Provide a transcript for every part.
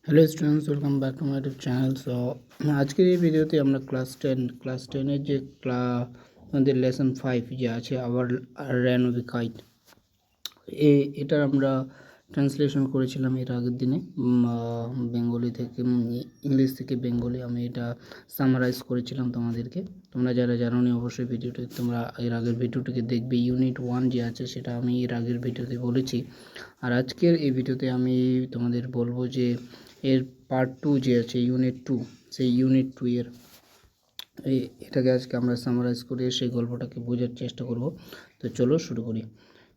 Hello students, welcome back to my YouTube channel. আজকের এই ভিডিওতে আমরা ক্লাস 10 যে আমাদের লেসন 5 যে আছে আবার র্যান অফ দ্য কাইট, এটার আমরা ট্রান্সলেশন করেছিলাম এর আগের দিনে বেঙ্গলি থেকে ইংলিশ থেকে বেঙ্গলি। আমি এটা সামারাইজ করেছিলাম তোমাদেরকে। তোমরা যারা জানোনি অবশ্যই ভিডিওটি তোমরা এর আগের ভিডিওটিকে দেখবে। ইউনিট 1 যে আছে সেটা আমি এর আগের ভিডিওতে বলেছি। আর আজকের এই ভিডিওতে আমি তোমাদের বলবো যে এর পার্ট 2 যে আছে ইউনিট 2, সেই ইউনিট 2 এর এটাকে আজকে আমরা সামারাইজ করে সেই গল্পটাকে বোঝার চেষ্টা করব। তো চলো শুরু করি।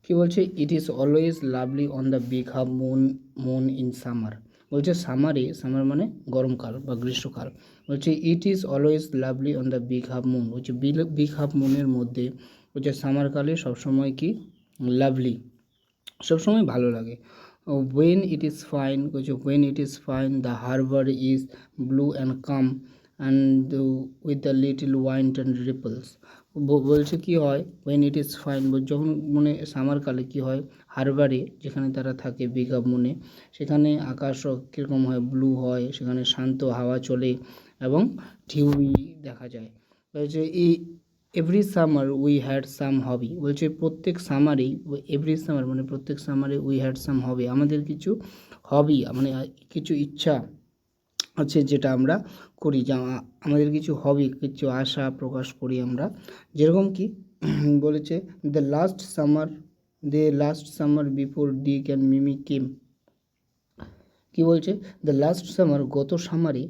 কি বলছে, it is always lovely on the big half moon in summer. বলছে সামার মানে গরমকাল বা গ্রীষ্মকাল। বলছে it is always lovely on the big half moon. বলছে বিগ হাফ মুনের মধ্যে বলছে সামারকালে সবসময় কি লাভলি, সবসময় ভালো লাগে। when it is fine, when it is fine the harbor is blue and calm and with a little wind and ripples। বলছে কি হয় when it is fine, যখন মানে সামারকালে কি হয়, হারবারে যেখানে তারা থাকে বিগ হাফ মুনে, সেখানে আকাশ কীরকম হয়, ব্লু হয়, সেখানে শান্ত হাওয়া চলে এবং ঢেউই দেখা যায়। বলছে এই every summer we had some hobby. বলছে প্রত্যেক সামারেই, এভরি সামার মানে প্রত্যেক সামারে উই হ্যাড সাম হবি, আমাদের কিছু হবি মানে কিছু ইচ্ছা আছে যেটা আমরা করি, যা আমাদের কিছু হবি, কিছু আশা প্রকাশ করি আমরা। যেরকম কি বলেছে the last summer before Dick and Mimi came. কি বলছে, দ্য লাস্ট সামার গত সামারে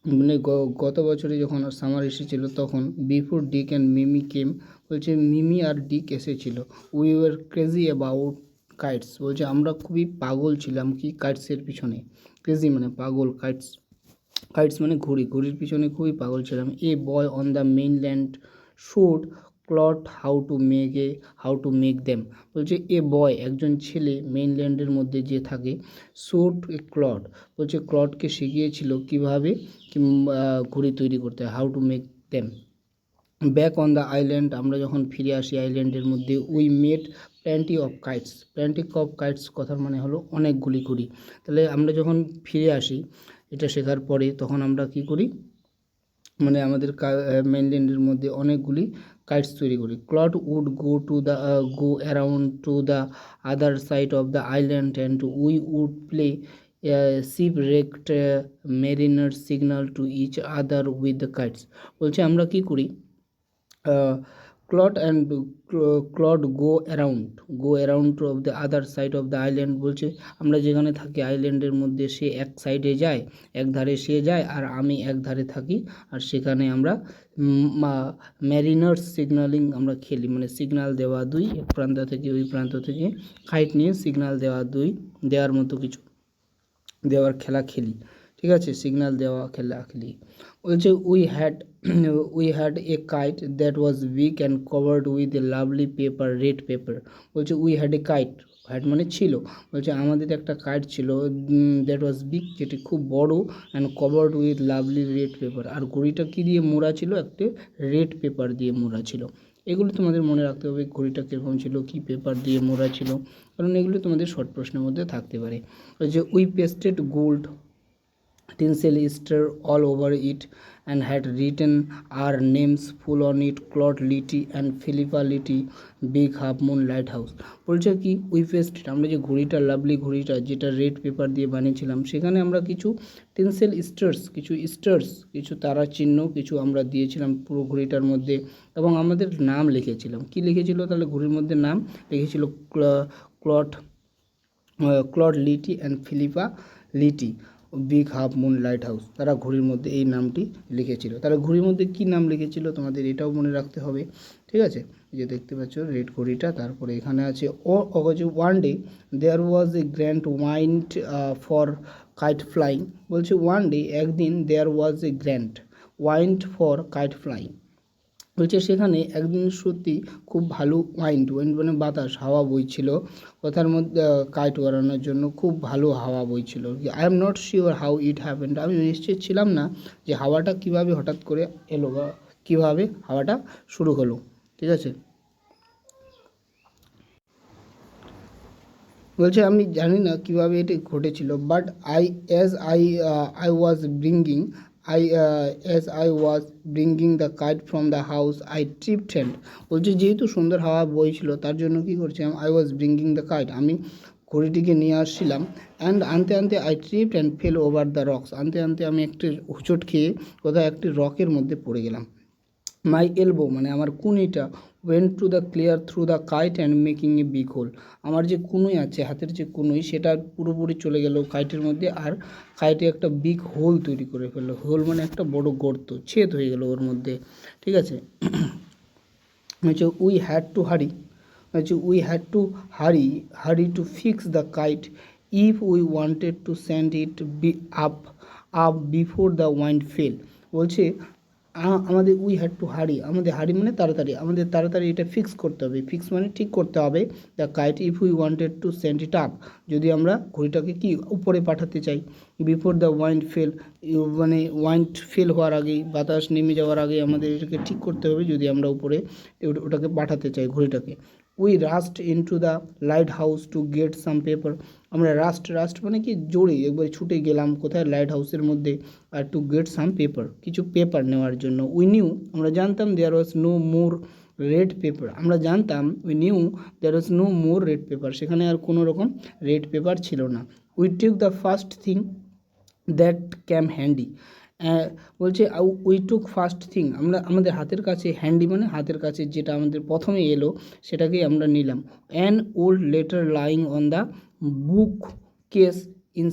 মানে গত বছরে যখন সামার এসেছিল তখন বিফোর ডিক অ্যান্ড মিমি কেম, বলছে মিমি আর ডিক এসেছিল। We were crazy about kites. বলছে আমরা খুবই পাগল ছিলাম কি কাইটসের পিছনে। ক্রেজি মানে পাগল, কাইটস মানে ঘুড়ির পিছনে খুবই পাগল ছিলাম। A boy on the mainland showed Claude how to make them. বলছে এ বয় একজন ছেলে মেইনল্যান্ডের মধ্যে যে থাকে, শুড এ ক্লট, বলছে ক্লটকে শিখিয়েছিল কীভাবে ঘুড়ি তৈরি করতে হয়, how to make them. Back on the island, আমরা যখন ফিরে আসি আইল্যান্ডের মধ্যে, we made plenty of kites কথার মানে হলো অনেকগুলি ঘুড়ি। তাহলে আমরা যখন ফিরে আসি এটা শেখার পরে তখন আমরা কি করি, মানে আমাদের মেইনল্যান্ডের মধ্যে অনেকগুলি কাইটস তৈরি করি। Claude would go around to the other side of the island and we would play shipwrecked mariner signal to each other with the kites. বলছে আমরা কি করি, Claude go around of the other side of the island. বলছে আমরা যেখানে থাকি আইল্যান্ডের মধ্যে, সে এক সাইডে যায়, এক ধারে সে যায় আর আমি এক ধারে থাকি, আর সেখানে আমরা ম্যারিনার্স সিগন্যালিং আমরা খেলি, মানে সিগন্যাল দেওয়া দুই, এক প্রান্ত থেকে ওই প্রান্ত থেকে কাইট নিয়ে সিগন্যাল দেওয়ার মতো কিছু দেওয়ার খেলা খেলি। ঠিক আছে, সিগন্যাল দেওয়া খেলা খেলি। বলছে we had a kite that was big and covered with a lovely red paper. বলছে we had a kite, had মানে ছিল, বলছে আমাদের একটা কাইট ছিল, দ্যাট ওয়াজ বিগ যেটি খুব বড়, and covered with lovely red paper, আর ঘড়িটা কী দিয়ে মোড়া ছিল, একটা রেড পেপার দিয়ে মোড়া ছিল। এগুলো তোমাদের মনে রাখতে হবে, ঘড়িটা কীরকম ছিল, কী পেপার দিয়ে মোড়া ছিল, কারণ এগুলো তোমাদের শর্ট প্রশ্নের মধ্যে থাকতে পারে। যে we pasted gold tinsel Easter all over it and had written our names full on it, Claude Litty and Philippa Litty, Big Half Moon Lighthouse। বলছে কি উই পেস্টেড, আমরা যে ঘড়িটা, লাভলি ঘড়িটা যেটা রেড পেপার দিয়ে বানিয়েছিলাম, সেখানে আমরা কিছু টিনসেল স্টার্স, কিছু তারা চিহ্ন কিছু আমরা দিয়েছিলাম পুরো ঘড়িটার মধ্যে, এবং আমাদের নাম লিখেছিলাম। কি লিখেছিল তাহলে, ঘড়ির মধ্যে নাম লিখেছিল Claude Leaty and Philippa Leaty, big half moon lighthouse. তারা ঘড়ির মধ্যে এই নামটি লিখেছিল। তারা ঘড়ির মধ্যে কী নাম লিখেছিল তোমাদের এটাও মনে রাখতে হবে। ঠিক আছে, যে দেখতে পাচ্ছ রেড ঘড়িটা, তারপরে এখানে আছে one day there was a grand wind for kite flying. বলছে ওয়ান ডে একদিন, there was a grand wind for kite flying. বলছে সেখানে একদিন সত্যি খুব ভালো ওয়াইন্ড মানে বাতাস, হাওয়া বইছিল, কথার মধ্যে কাইট ওড়ানোর জন্য খুব ভালো হাওয়া বইছিল। I am not sure how it happened, আমি নিশ্চিত ছিলাম না যে হাওয়াটা কীভাবে হঠাৎ করে এলো বা কীভাবে হাওয়াটা শুরু হলো। ঠিক আছে, বলছে আমি জানি না কীভাবে এটি ঘটেছিল, but I was bringing I was bringing the kite from the house, I tripped and বলছে যেহেতু সুন্দর হাওয়া বইছিল তার জন্য কী করছিলাম, I was bringing the kite, আমি ঘড়িটিকে নিয়ে আসছিলাম, অ্যান্ড আনতে আনতে I tripped and fell over the rocks, আনতে আনতে আমি একটি হোঁচট খেয়ে কোথাও একটি রকের মধ্যে পড়ে গেলাম। মাই এলবো মানে আমার কুনিটা went to the clear through the kite and making a big hole, আমার যে কুনুই আছে হাতের যে কুনুই সেটা পুরোপুরি চলে গেল কাইটের মধ্যে, আর কাইটে একটা বিগ হোল তৈরি করে ফেললো, হোল মানে একটা বড় গর্ত, ছেদ হয়ে গেল ওর মধ্যে। ঠিক আছে, হচ্ছে উই হ্যাড টু হারি, হচ্ছে we had to hurry to fix the kite if we wanted to send it up before the wind fail. বলছে আমাদের উই হ্যাড টু আমাদের হারি মানে তাড়াতাড়ি, আমাদের তাড়াতাড়ি এটা ফিক্স করতে হবে, ফিক্স মানে ঠিক করতে হবে the kite if we wanted to send it up, যদি আমরা ঘড়িটাকে কি উপরে পাঠাতে চাই, বিফোর দ্য ওয়াইন্ড ফেল মানে ওয়াইন্ড ফেল হওয়ার আগেই, বাতাস নেমে যাওয়ার আগে আমাদের এটাকে ঠিক করতে হবে যদি আমরা উপরে ওটাকে পাঠাতে চাই ঘড়িটাকে। We rushed into the light house to get some paper, আমরা রাস্ট মানে কি জোরে একবার ছুটে গেলাম কোথায়, লাইট হাউসের মধ্যে, আর টু গেট সাম পেপার কিছু পেপার নেওয়ার জন্য। উই নিউ আমরা জানতাম there was no more red paper, আমরা জানতাম we knew there was no more red paper, সেখানে আর কোনো রকম রেড পেপার ছিল না। We take the first thing that came handy, বলছে উই টুক ফার্স্ট থিং, আমরা আমাদের হাতের কাছে, হ্যান্ডি মানে হাতের কাছে যেটা আমাদের প্রথমে এলো সেটাকেই আমরা নিলাম। An old letter lying on the bookcase in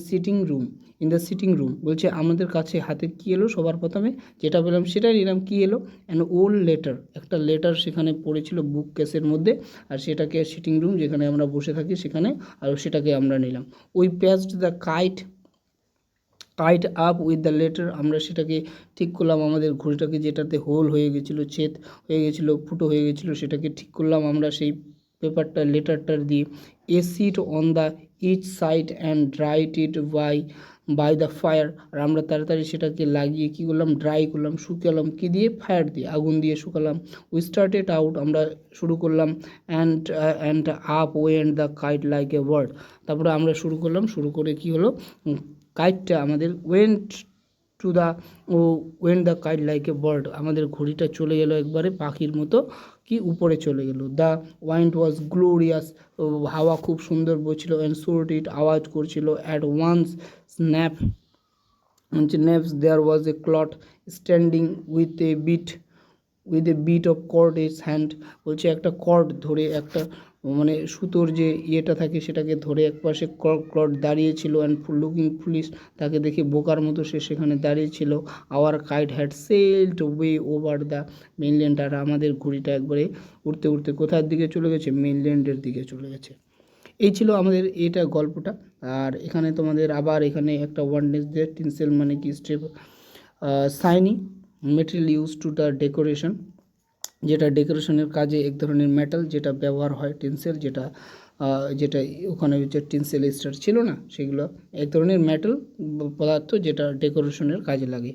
the sitting room, বলছে আমাদের কাছে হাতে কী এলো সবার প্রথমে যেটা পেলাম সেটাই নিলাম, কী এলো, অ্যান ওল্ড লেটার, একটা লেটার সেখানে পড়েছিল বুক কেসের মধ্যে, আর সেটাকে সিটিং রুম যেখানে আমরা বসে থাকি সেখানে, আর সেটাকে আমরা নিলাম। We patched the kite up with the letter, আমরা সেটাকে ঠিক করলাম, আমাদের ঘড়িটাকে যেটাতে হোল হয়ে গেছিলো, ছেদ হয়ে গেছিলো, ফুটো হয়ে গেছিলো, সেটাকে ঠিক করলাম আমরা সেই পেপারটা লেটারটার দিয়ে। A sit on the each side and dried it by the fire, আর আমরা তাড়াতাড়ি সেটাকে লাগিয়ে কী করলাম, ড্রাই করলাম, শুকালাম, কী দিয়ে, ফায়ার দিয়ে, আগুন দিয়ে শুকালাম। উই স্টার্টেড আউট, আমরা শুরু করলাম, and up went the kite like a bird, তারপরে আমরা শুরু করলাম, শুরু করে কী হলো, কাইটটা আমাদের went the kite like a bird, আমাদের ঘড়িটা চলে গেল একবারে পাখির মতো কি উপরে চলে গেল। দ্য ওয়াইন্ড ওয়াজ গ্লোরিয়াস, হাওয়া খুব সুন্দর বইছিল, অ্যান্ড সোর্ট ইট আওয়াজ করছিল, at once snaps there was a Claude standing with a bit of cord his hand, বলছে একটা কর্ড ধরে, একটা মানে সুতোর যে ইয়েটা থাকে সেটাকে ধরে একপাশে ক্লট দাঁড়িয়েছিল, অ্যান্ড লুকিং পুলিশ, তাকে দেখে বোকার মতো সে সেখানে দাঁড়িয়েছিল। Our kite had sailed way over the mainland, আর আমাদের ঘড়িটা একবারে উড়তে উড়তে কোথার দিকে চলে গেছে, মেইনল্যান্ডের দিকে চলে গেছে। এই ছিল আমাদের এটা গল্পটা। আর এখানে তোমাদের আবার এখানে একটা ওয়ার্ডনেস দিয়ে, টিনসেল মানে কি step, shiny material use to the decoration, যেটা ডেকোরেশনের কাজে এক ধরনের মেটাল যেটা ব্যবহার হয়, টিনসেল যেটা ওখানে হচ্ছে টিনসেল স্টার ছিল না, সেগুলো এক ধরনের মেটাল পদার্থ যেটা ডেকোরেশনের কাজে লাগে।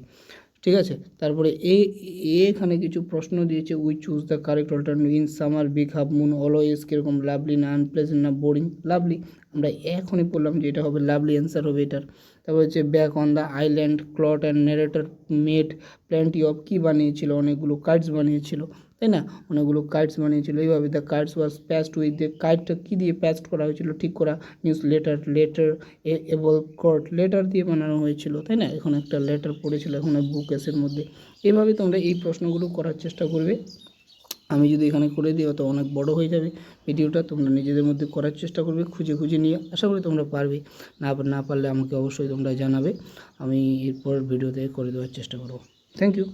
ঠিক আছে, তারপরে এখানে কিছু প্রশ্ন দিয়েছে। We choose the correct alternative, in summer big half moon always, কীরকম, লাভলি না আনপ্লেজেন্ট না বোরিং, লাভলি, আমরা এখনই বললাম যে এটা হবে লাভলি, অ্যান্সার হবে এটার। তারপর হচ্ছে back on the island clot and narrator made plenty of, কী বানিয়েছিল, অনেকগুলো কাইটস বানিয়েছিল, তাই না, অনেকগুলো কাইটস বানিয়েছিল। এইভাবে the kites was patched with, the কাইটটা কী দিয়ে প্যাচড করা হয়েছিল, ঠিক করা, news letter able cord, letter দিয়ে বানানো হয়েছিল, তাই না, এখন একটা লেটার পড়েছিল এখন বুক কেসের মধ্যে। এভাবে তোমরা এই প্রশ্নগুলো করার চেষ্টা করবে, আমি যদি এখানে করে দিই তো অনেক বড় হয়ে যাবে ভিডিওটা, তোমরা নিজেদের মধ্যে করার চেষ্টা করবে, খুঁজে নিয়ে, আশা করি তোমরা পারবে, না পারলে আমাকে অবশ্যই তোমরা জানাবে, আমি এরপর ভিডিওতে করে দেওয়ার চেষ্টা করব। Thank you.